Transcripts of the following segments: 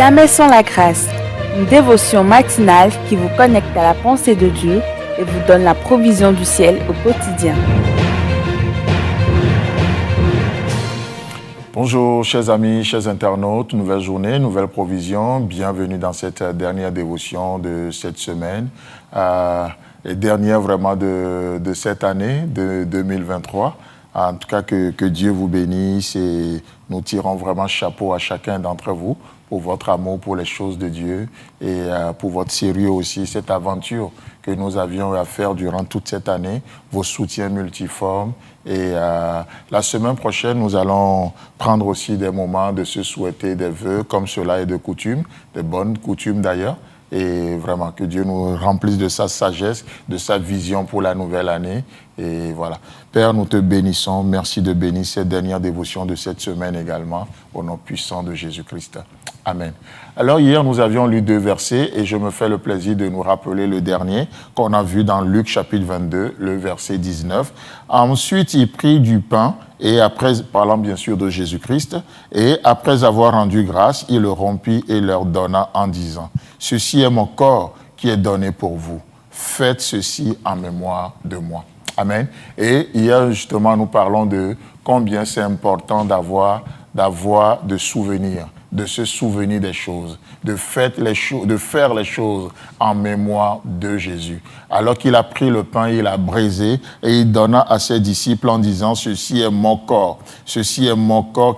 Jamais sans la grâce, une dévotion matinale qui vous connecte à la pensée de Dieu et vous donne la provision du ciel au quotidien. Bonjour chers amis, chers internautes, nouvelle journée, nouvelle provision. Bienvenue dans cette dernière dévotion de cette semaine, et dernière vraiment de cette année, de 2023. En tout cas, que Dieu vous bénisse et nous tirons vraiment chapeau à chacun d'entre vous pour votre amour pour les choses de Dieu et pour votre sérieux aussi, cette aventure que nous avions à faire durant toute cette année, vos soutiens multiformes. Et la semaine prochaine, nous allons prendre aussi des moments de se souhaiter des vœux, comme cela est de coutume, de bonnes coutumes d'ailleurs. Et vraiment, que Dieu nous remplisse de sa sagesse, de sa vision pour la nouvelle année. Et voilà. Père, nous te bénissons. Merci de bénir cette dernière dévotion de cette semaine également, au nom puissant de Jésus-Christ. Amen. Alors hier, nous avions lu 2 versets et je me fais le plaisir de nous rappeler le dernier qu'on a vu dans Luc chapitre 22, le verset 19. Ensuite, il prit du pain et après, parlant bien sûr de Jésus-Christ, et après avoir rendu grâce, il le rompit et leur donna en disant, « Ceci est mon corps qui est donné pour vous. Faites ceci en mémoire de moi. » Amen. Et hier, justement, nous parlons de combien c'est important d'avoir de souvenirs, de se souvenir des choses, de faire les choses en mémoire de Jésus. Alors qu'il a pris le pain, il a brisé et il donna à ses disciples en disant, « Ceci est mon corps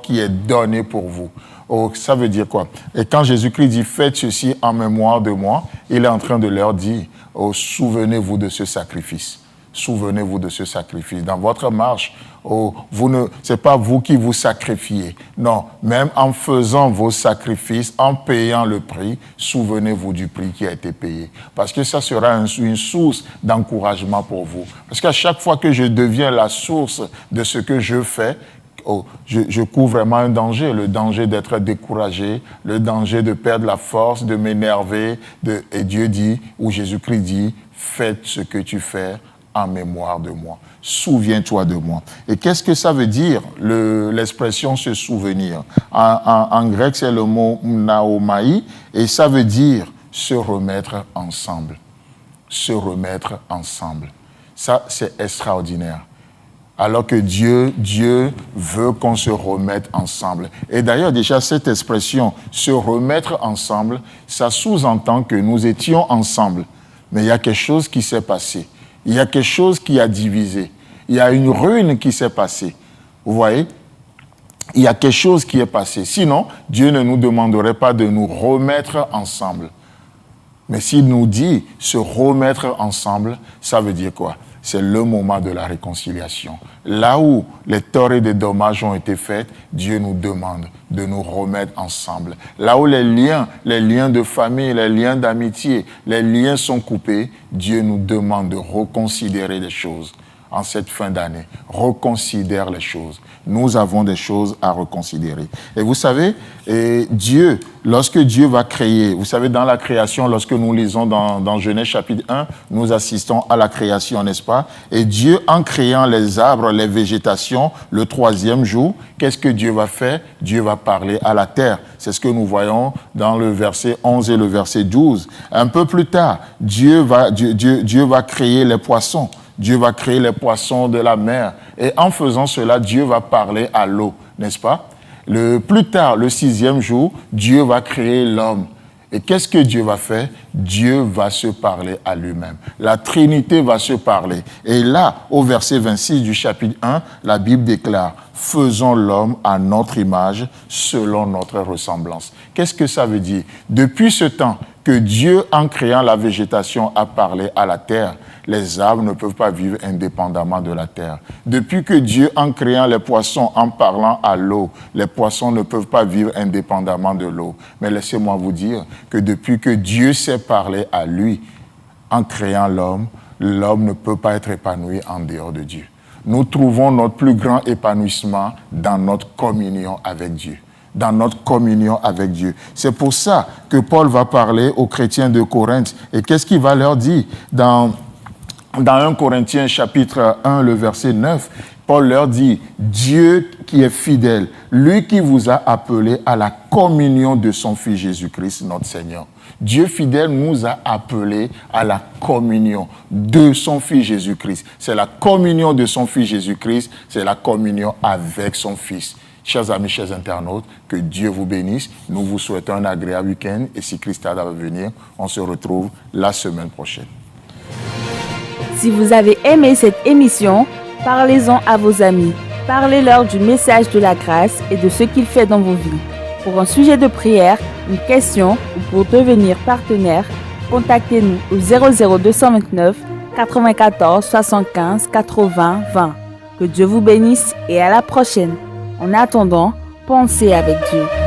qui est donné pour vous. » Oh, ça veut dire quoi? Et quand Jésus-Christ dit « Faites ceci en mémoire de moi », il est en train de leur dire « Oh, souvenez-vous de ce sacrifice. » Souvenez-vous de ce sacrifice. Dans votre marche, ce n'est pas vous qui vous sacrifiez. Non, même en faisant vos sacrifices, en payant le prix, souvenez-vous du prix qui a été payé. Parce que ça sera une source d'encouragement pour vous. Parce qu'à chaque fois que je deviens la source de ce que je fais, je cours vraiment un danger, le danger d'être découragé, le danger de perdre la force, de m'énerver. Et Dieu dit, ou Jésus-Christ dit, faites ce que tu fais en mémoire de moi. Souviens-toi de moi. Et qu'est-ce que ça veut dire, l'expression se souvenir? En grec, c'est le mot naomai, et ça veut dire se remettre ensemble. Se remettre ensemble. Ça, c'est extraordinaire. Alors que Dieu veut qu'on se remette ensemble. Et d'ailleurs, déjà, cette expression, se remettre ensemble, ça sous-entend que nous étions ensemble. Mais il y a quelque chose qui s'est passé. Il y a quelque chose qui a divisé. Il y a une ruine qui s'est passée. Vous voyez? Il y a quelque chose qui est passé. Sinon, Dieu ne nous demanderait pas de nous remettre ensemble. Mais s'il nous dit se remettre ensemble, ça veut dire quoi? C'est le moment de la réconciliation. Là où les torts et les dommages ont été faits, Dieu nous demande de nous remettre ensemble. Là où les liens de famille, les liens d'amitié, les liens sont coupés, Dieu nous demande de reconsidérer les choses. En cette fin d'année, reconsidère les choses. Nous avons des choses à reconsidérer. Et vous savez, lorsque Dieu va créer, vous savez, dans la création, lorsque nous lisons dans Genèse chapitre 1, nous assistons à la création, n'est-ce pas? Et Dieu, en créant les arbres, les végétations, le 3e jour, qu'est-ce que Dieu va faire? Dieu va parler à la terre. C'est ce que nous voyons dans le verset 11 et le verset 12. Un peu plus tard, Dieu va créer les poissons. Dieu va créer les poissons de la mer. Et en faisant cela, Dieu va parler à l'eau, n'est-ce pas? Plus tard, le 6e jour, Dieu va créer l'homme. Et qu'est-ce que Dieu va faire? Dieu va se parler à lui-même. La Trinité va se parler. Et là, au verset 26 du chapitre 1, la Bible déclare « Faisons l'homme à notre image, selon notre ressemblance ». Qu'est-ce que ça veut dire? Depuis ce temps que Dieu, en créant la végétation, a parlé à la terre, les arbres ne peuvent pas vivre indépendamment de la terre. Depuis que Dieu, en créant les poissons, en parlant à l'eau, les poissons ne peuvent pas vivre indépendamment de l'eau. Mais laissez-moi vous dire que depuis que Dieu s'est parlé à lui, en créant l'homme, l'homme ne peut pas être épanoui en dehors de Dieu. Nous trouvons notre plus grand épanouissement dans notre communion avec Dieu. Dans notre communion avec Dieu. C'est pour ça que Paul va parler aux chrétiens de Corinthe. Et qu'est-ce qu'il va leur dire dans 1 Corinthiens chapitre 1, le verset 9, Paul leur dit, Dieu qui est fidèle, lui qui vous a appelé à la communion de son Fils Jésus-Christ, notre Seigneur. Dieu fidèle nous a appelés à la communion de son Fils Jésus-Christ. C'est la communion de son Fils Jésus-Christ, c'est la communion avec son Fils. Chers amis, chers internautes, que Dieu vous bénisse. Nous vous souhaitons un agréable week-end et si Christ tarde à venir, on se retrouve la semaine prochaine. Si vous avez aimé cette émission, parlez-en à vos amis. Parlez-leur du message de la grâce et de ce qu'il fait dans vos vies. Pour un sujet de prière, une question ou pour devenir partenaire, contactez-nous au 00229 94 75 80 20. Que Dieu vous bénisse et à la prochaine. En attendant, pensez avec Dieu.